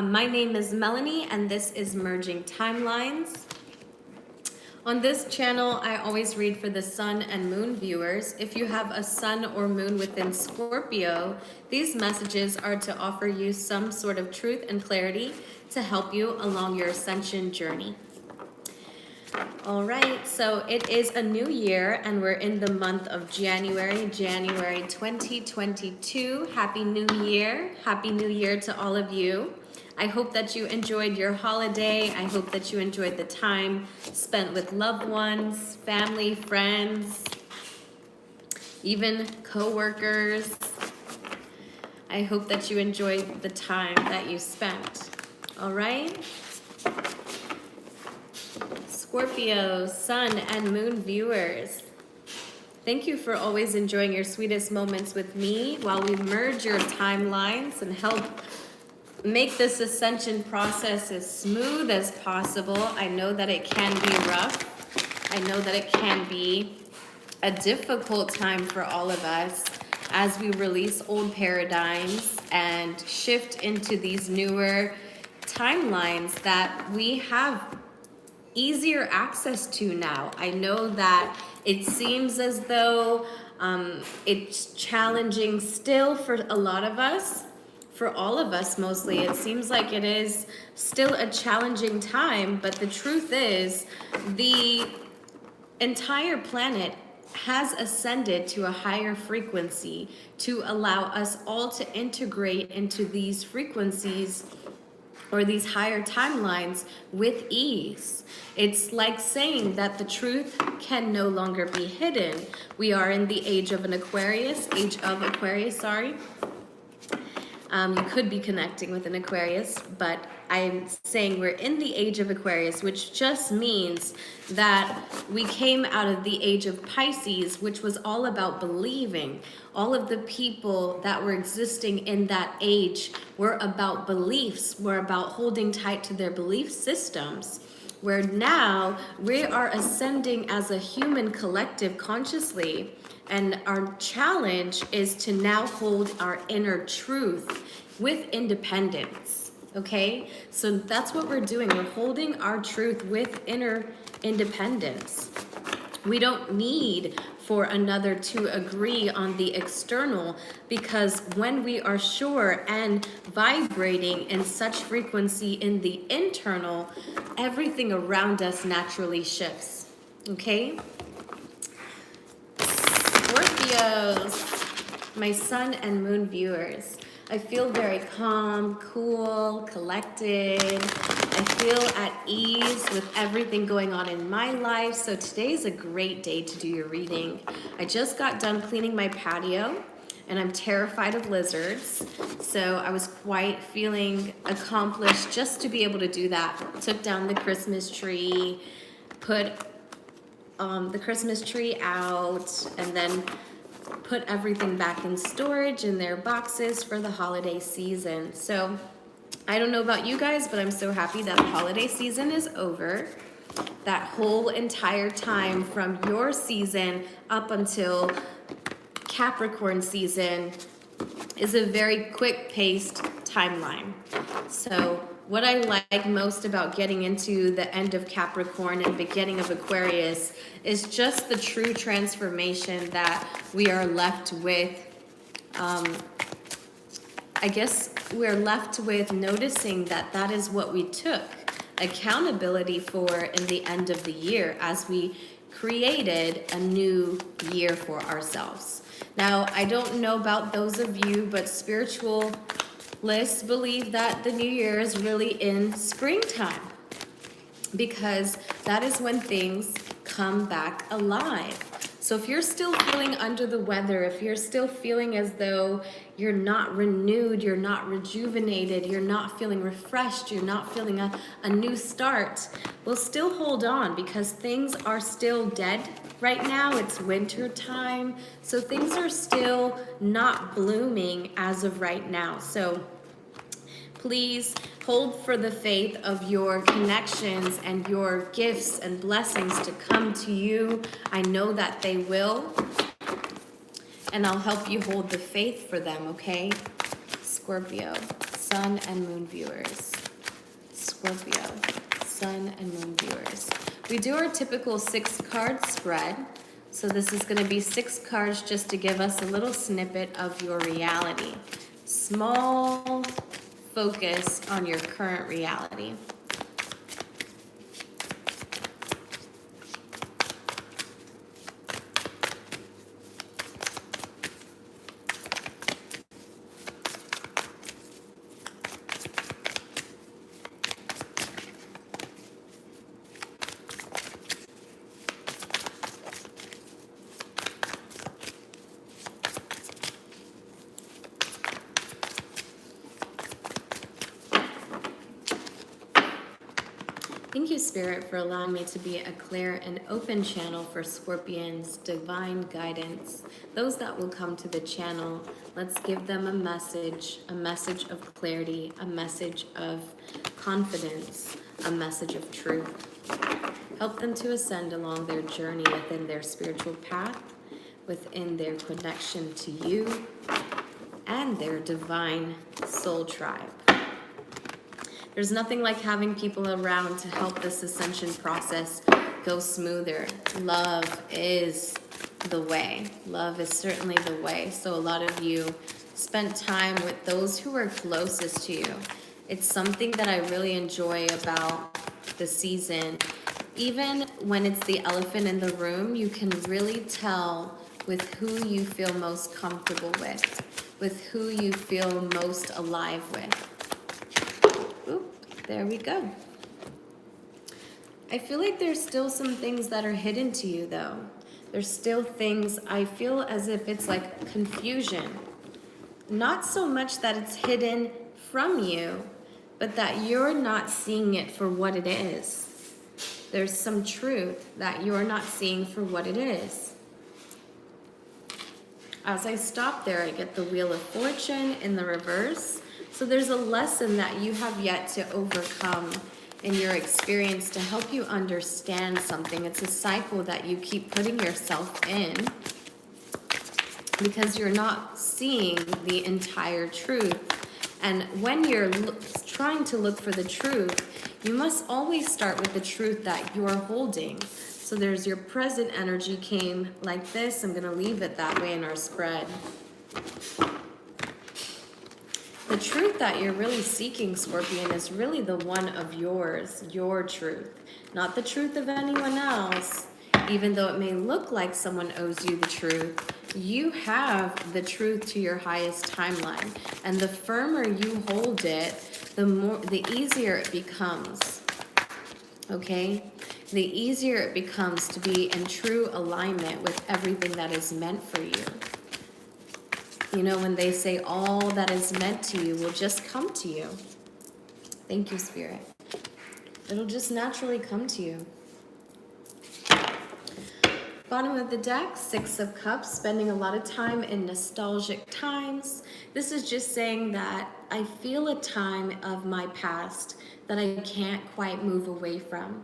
My name is Melanie, and this is Merging Timelines. On this channel, I always read for the sun and moon viewers. If you have a sun or moon within Scorpio, these messages are to offer you some sort of truth and clarity to help you along your ascension journey. All right, so it is a new year and we're in the month of January 2022. Happy New Year. Happy New Year to all of you. I hope that you enjoyed your holiday. I hope that you enjoyed the time spent with loved ones, family, friends, even co-workers. I hope that you enjoyed the time that you spent. All right? Scorpio, sun and moon viewers, thank you for always enjoying your sweetest moments with me while we merge your timelines and help make this ascension process as smooth as possible. I know that it can be rough. I know that it can be a difficult time for all of us as we release old paradigms and shift into these newer timelines that we have easier access to now. I know that it seems as though it's challenging still for a lot of us. For all of us mostly, it seems like it is still a challenging time, but the truth is the entire planet has ascended to a higher frequency to allow us all to integrate into these frequencies or these higher timelines with ease. It's like saying that the truth can no longer be hidden. We are in the age of Aquarius, sorry. You could be connecting with an Aquarius, but I'm saying we're in the age of Aquarius, which just means that we came out of the age of Pisces, which was all about believing. All of the people that were existing in that age were about beliefs, were about holding tight to their belief systems. Where now we are ascending as a human collective consciously, and our challenge is to now hold our inner truth with independence, okay? So that's what we're doing. We're holding our truth with inner independence. We don't need for another to agree on the external, because when we are sure and vibrating in such frequency in the internal, everything around us naturally shifts, okay? Scorpios, my sun and moon viewers, I feel very calm, cool, collected. I feel at ease with everything going on in my life. So today's a great day to do your reading. I just got done cleaning my patio and I'm terrified of lizards. So I was quite feeling accomplished just to be able to do that. Took down the Christmas tree, put the Christmas tree out, and then put everything back in storage in their boxes for the holiday season. So I don't know about you guys, but I'm so happy that the holiday season is over. That whole entire time from your season up until Capricorn season is a very quick-paced timeline. So what I like most about getting into the end of Capricorn and beginning of Aquarius is just the true transformation that we are left with. I guess we're left with noticing that that is what we took accountability for in the end of the year as we created a new year for ourselves. Now, I don't know about those of you, but spiritualists believe that the new year is really in springtime, because that is when things come back alive. So if you're still feeling under the weather, if you're still feeling as though you're not renewed, you're not rejuvenated, you're not feeling refreshed, you're not feeling a new start, well, still hold on, because things are still dead right now. It's winter time, so things are still not blooming as of right now. So please hold for the faith of your connections and your gifts and blessings to come to you. I know that they will, and I'll help you hold the faith for them, okay? Scorpio, Sun and Moon viewers. Scorpio, Sun and Moon viewers. We do our typical 6-card spread. So this is going to be 6 cards just to give us a little snippet of your reality. Small focus on your current reality. Thank you, Spirit, for allowing me to be a clear and open channel for Scorpions' divine guidance. Those that will come to the channel, let's give them a message of clarity, a message of confidence, a message of truth. Help them to ascend along their journey within their spiritual path, within their connection to you, and their divine soul tribe. There's nothing like having people around to help this ascension process go smoother. Love is the way. Love is certainly the way. So a lot of you spent time with those who are closest to you. It's something that I really enjoy about the season. Even when it's the elephant in the room, you can really tell with who you feel most comfortable with who you feel most alive with. There we go. I feel like there's still some things that are hidden to you, though. There's still things, I feel as if it's like confusion. Not so much that it's hidden from you, but that you're not seeing it for what it is. There's some truth that you're not seeing for what it is. As I stop there, I get the Wheel of Fortune in the reverse. So there's a lesson that you have yet to overcome in your experience to help you understand something. It's a cycle that you keep putting yourself in because you're not seeing the entire truth. And when you're trying to look for the truth, you must always start with the truth that you're holding. So there's your present energy came like this. I'm going to leave it that way in our spread. The truth that you're really seeking, Scorpion, is really the one of yours, your truth, not the truth of anyone else. Even though it may look like someone owes you the truth, you have the truth to your highest timeline. And the firmer you hold it, the easier it becomes. Okay? The easier it becomes to be in true alignment with everything that is meant for you. You know, when they say all that is meant to you will just come to you. Thank you, Spirit. It'll just naturally come to you. Bottom of the deck, 6 of Cups, spending a lot of time in nostalgic times. This is just saying that I feel a time of my past that I can't quite move away from.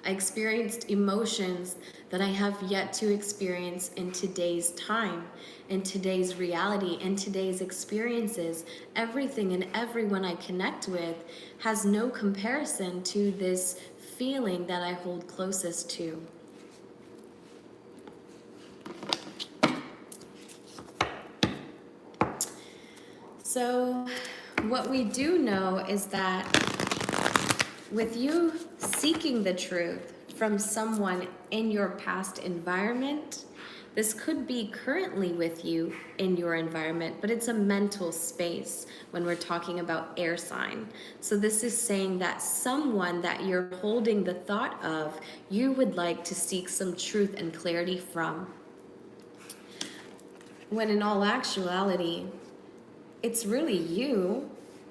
I experienced emotions that I have yet to experience in today's time, in today's reality, in today's experiences. Everything and everyone I connect with has no comparison to this feeling that I hold closest to. So what we do know is that with you seeking the truth from someone in your past environment, this could be currently with you in your environment, but it's a mental space when we're talking about air sign. So this is saying that someone that you're holding the thought of, you would like to seek some truth and clarity from. When in all actuality, it's really you,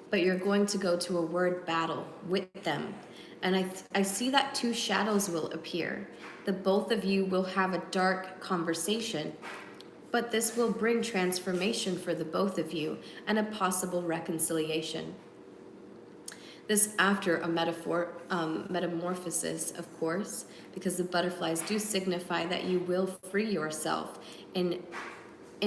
but you're going to go to a word battle with them. And I see that 2 shadows will appear. The both of you will have a dark conversation, but this will bring transformation for the both of you and a possible reconciliation. This after a metamorphosis, of course, because the butterflies do signify that you will free yourself in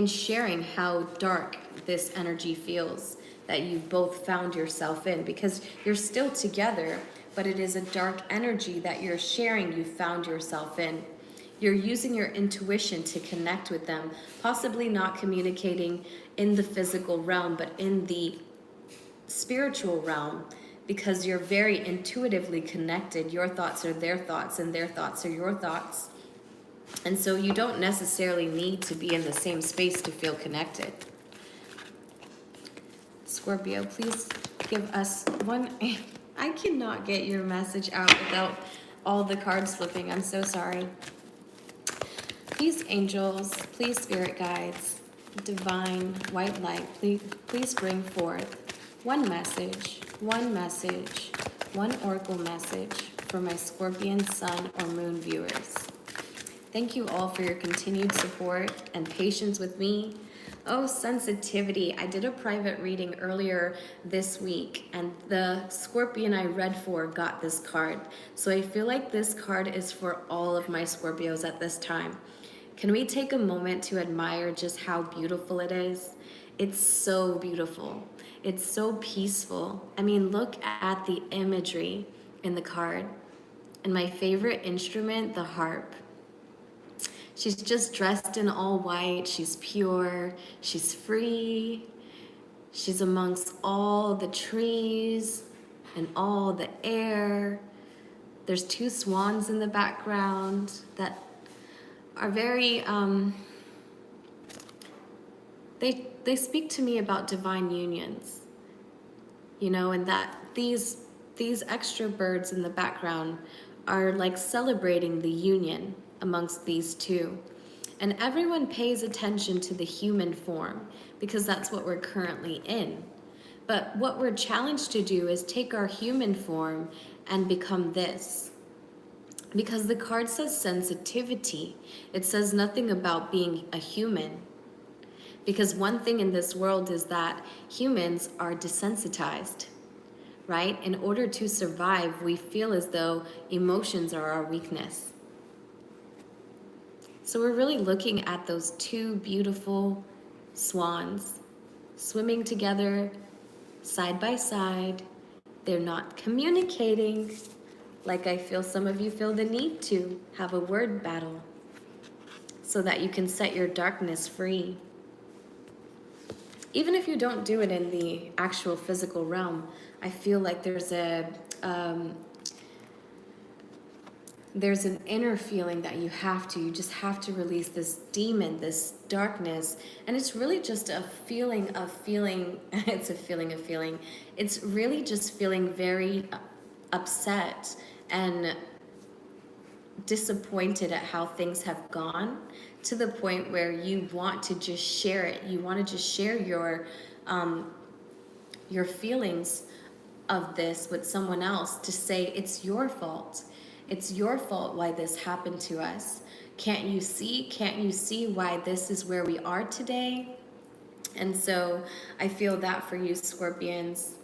sharing how dark this energy feels. that you both found yourself in, because you're still together, but it is a dark energy that you're sharing you found yourself in. You're using your intuition to connect with them, possibly not communicating in the physical realm, but in the spiritual realm, because you're very intuitively connected. Your thoughts are their thoughts, and their thoughts are your thoughts. And so you don't necessarily need to be in the same space to feel connected. Scorpio, please give us one. I cannot get your message out without all the cards flipping. I'm so sorry. Please, angels, please, spirit guides, divine white light, please bring forth one message, one oracle message for my Scorpion, Sun, or Moon viewers. Thank you all for your continued support and patience with me. Oh, sensitivity. I did a private reading earlier this week, and the Scorpion I read for got this card. So I feel like this card is for all of my Scorpios at this time. Can we take a moment to admire just how beautiful it is? It's so beautiful. It's so peaceful. I mean, look at the imagery in the card. And my favorite instrument, the harp. She's just dressed in all white. She's pure. She's free. She's amongst all the trees and all the air. There's two swans in the background that are very, they speak to me about divine unions, you know, and that these extra birds in the background are like celebrating the union amongst these two. And everyone pays attention to the human form because that's what we're currently in. But what we're challenged to do is take our human form and become this. Because the card says sensitivity. It says nothing about being a human. Because one thing in this world is that humans are desensitized, right? In order to survive, we feel as though emotions are our weakness. So we're really looking at those two beautiful swans swimming together, side by side. They're not communicating like I feel some of you feel the need to have a word battle so that you can set your darkness free. Even if you don't do it in the actual physical realm, I feel like there's an inner feeling that you just have to release this demon, this darkness. And it's really just a feeling of feeling, it's a feeling of feeling. It's really just feeling very upset and disappointed at how things have gone, to the point where you want to just share it. You want to just share your feelings of this with someone else, to say it's your fault. It's your fault why this happened to us. Can't you see why this is where we are today? And so I feel that for you, Scorpions.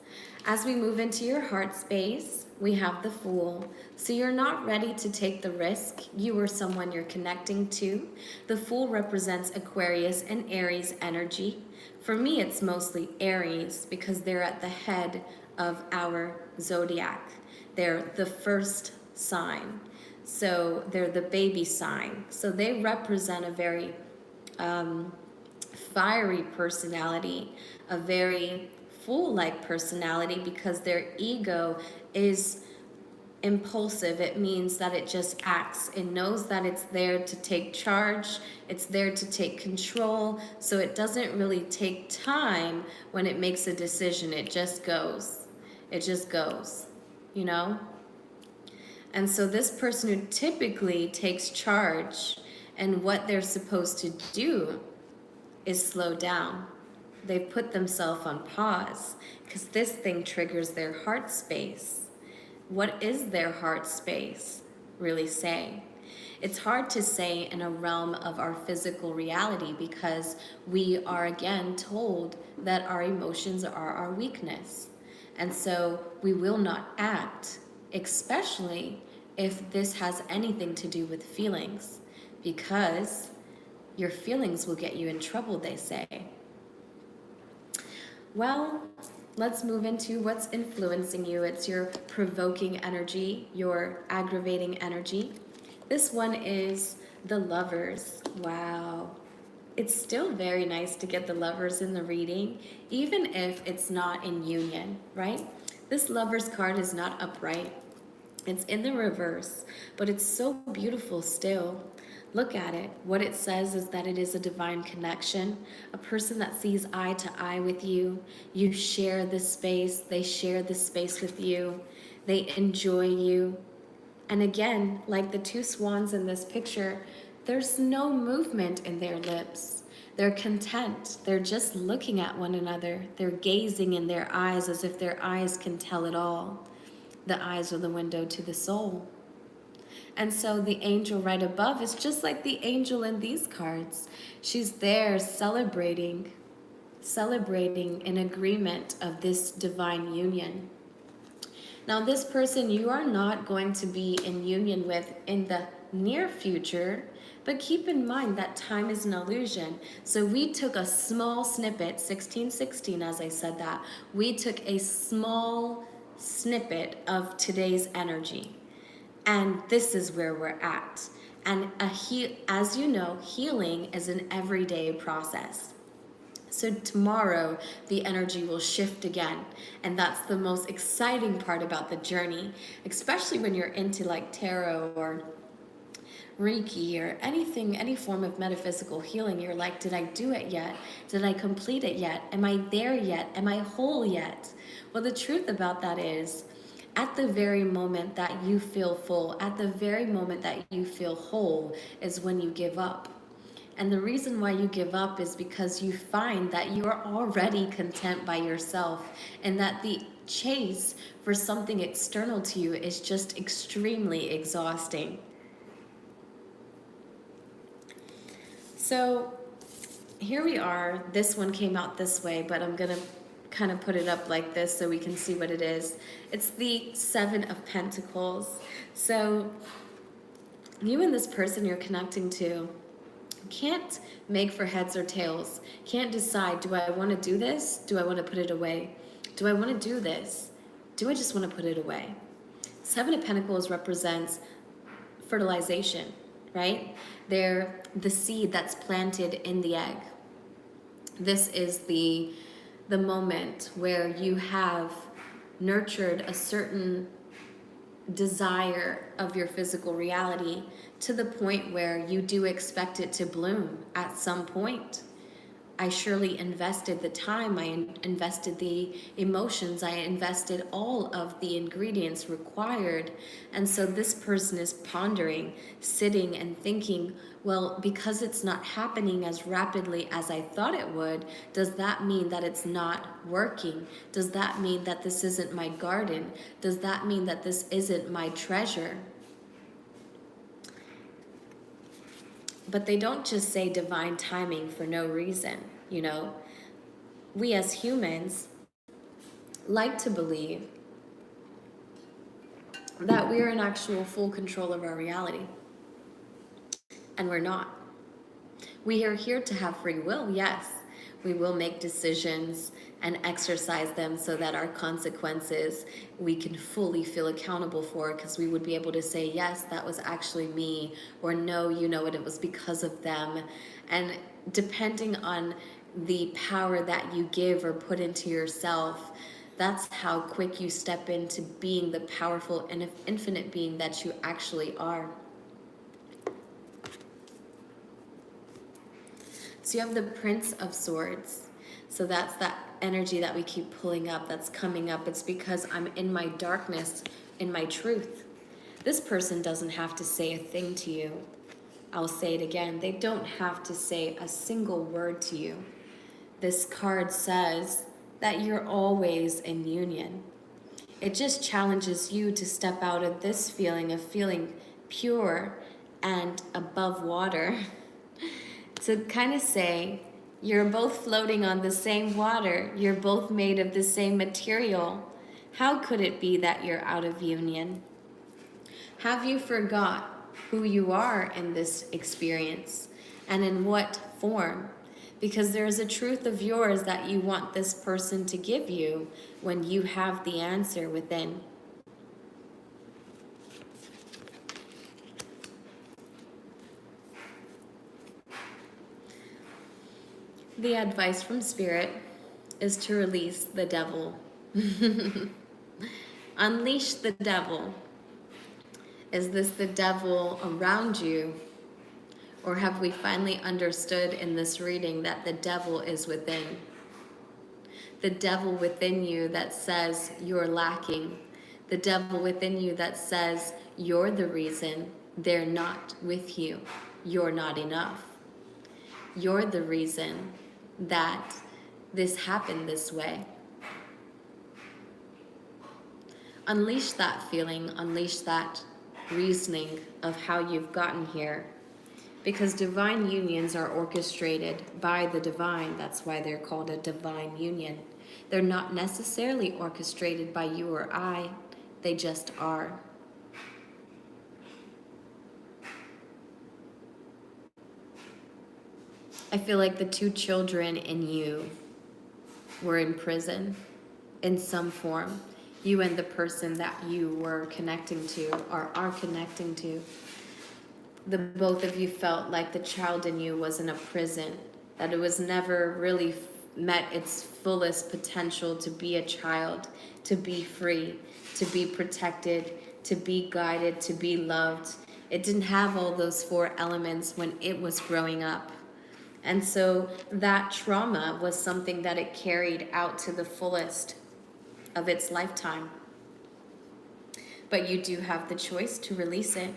As we move into your heart space, we have the Fool. So you're not ready to take the risk. You or someone you're connecting to. The Fool represents Aquarius and Aries energy. For me, it's mostly Aries because they're at the head of our zodiac. They're the first sign. So they're the baby sign. So they represent a very fiery personality, a very Fool-like personality, because their ego is impulsive. It means that it just acts. It knows that it's there to take charge. It's there to take control. So it doesn't really take time when it makes a decision. It just goes. It just goes, you know? And so this person who typically takes charge, and what they're supposed to do is slow down. They've put themselves on pause because this thing triggers their heart space. What is their heart space really say? It's hard to say in a realm of our physical reality because we are again told that our emotions are our weakness. And so we will not act, especially if this has anything to do with feelings, because your feelings will get you in trouble, they say. Well, let's move into what's influencing you. It's your provoking energy, your aggravating energy. This one is the Lovers. Wow. It's still very nice to get the Lovers in the reading, even if it's not in union, right? This Lovers card is not upright. It's in the reverse, but it's so beautiful still. Look at it. What it says is that it is a divine connection, a person that sees eye to eye with you. You share this space, they share this space with you, they enjoy you. And again, like the two swans in this picture, there's no movement in their lips. They're content. They're just looking at one another. They're gazing in their eyes as if their eyes can tell it all. The eyes are the window to the soul. And so the angel right above is just like the angel in these cards. She's there celebrating in agreement of this divine union. Now, this person you are not going to be in union with in the near future, but keep in mind that time is an illusion. So we took a small snippet, 1616, as I said that, we took a small snippet of today's energy. And this is where we're at. And as you know, healing is an everyday process. So tomorrow, the energy will shift again. And that's the most exciting part about the journey, especially when you're into like tarot or Reiki or anything, any form of metaphysical healing. You're like, did I do it yet? Did I complete it yet? Am I there yet? Am I whole yet? Well, the truth about that is, at the very moment that you feel full, at the very moment that you feel whole, is when you give up. And the reason why you give up is because you find that you are already content by yourself, and that the chase for something external to you is just extremely exhausting. So here we are. This one came out this way, but I'm going to kind of put it up like this so we can see what it is. It's the Seven of Pentacles. So you and this person you're connecting to can't make for heads or tails, can't decide, do I want to do this? Do I want to put it away? Do I want to do this? Do I just want to put it away? Seven of Pentacles represents fertilization, right? They're the seed that's planted in the egg. This is the moment where you have nurtured a certain desire of your physical reality to the point where you do expect it to bloom at some point. I surely invested the time, I invested the emotions, I invested all of the ingredients required. And so this person is pondering, sitting and thinking, well, because it's not happening as rapidly as I thought it would, does that mean that it's not working? Does that mean that this isn't my garden? Does that mean that this isn't my treasure? But they don't just say divine timing for no reason, you know. We as humans like to believe that we're in actual full control of our reality. And we're not. We are here to have free will, yes. We will make decisions and exercise them so that our consequences we can fully feel accountable for, because we would be able to say, yes, that was actually me, or no, you know what, it was because of them. And depending on the power that you give or put into yourself, that's how quick you step into being the powerful and infinite being that you actually are. So you have the Prince of Swords. So that's that energy that we keep pulling up, that's coming up. It's because I'm in my darkness, in my truth. This person doesn't have to say a thing to you. I'll say it again. They don't have to say a single word to you. This card says that you're always in union. It just challenges you to step out of this feeling of feeling pure and above water. To kind of say, you're both floating on the same water. You're both made of the same material. How could it be that you're out of union? Have you forgot who you are in this experience and in what form? because there is a truth of yours that you want this person to give you when you have the answer within. The advice from Spirit is to release the devil. Unleash the devil. Is this the devil around you? Or have we finally understood in this reading that the devil is within? The devil within you that says you're lacking. The devil within you that says you're the reason they're not with you. You're not enough. You're the reason that this happened this way. Unleash that feeling, unleash that reasoning of how you've gotten here. Because divine unions are orchestrated by the divine. That's why they're called a divine union. They're not necessarily orchestrated by you or I. They just are. I feel like the two children in you were in prison in some form. You and the person that you were connecting to or are connecting to. The both of you felt like the child in you was in a prison, that it was never really met its fullest potential to be a child, to be free, to be protected, to be guided, to be loved. It didn't have all those 4 elements when it was growing up. And so that trauma was something that it carried out to the fullest of its lifetime. But you do have the choice to release it.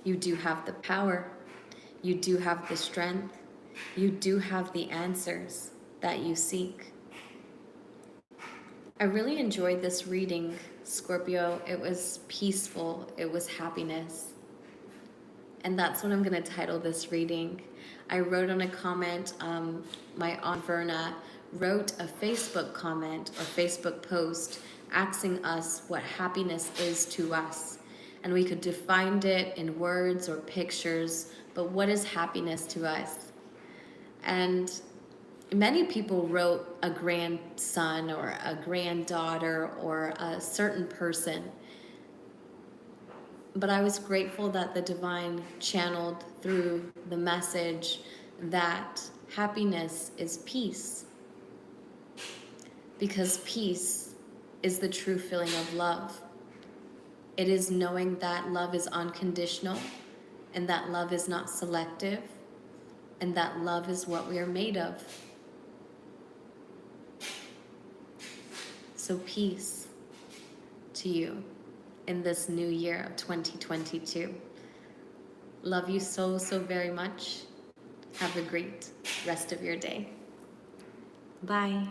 You do have the power. You do have the strength. You do have the answers that you seek. I really enjoyed this reading, Scorpio. It was peaceful. It was happiness. And that's what I'm going to title this reading. I wrote on a comment, my Aunt Verna wrote a Facebook comment or Facebook post asking us what happiness is to us. And we could define it in words or pictures, but what is happiness to us? And many people wrote a grandson or a granddaughter or a certain person. But I was grateful that the divine channeled through the message that happiness is peace. Because peace is the true feeling of love. It is knowing that love is unconditional and that love is not selective and that love is what we are made of. So peace to you in this new year of 2022. Love you so, so very much. Have a great rest of your day. Bye.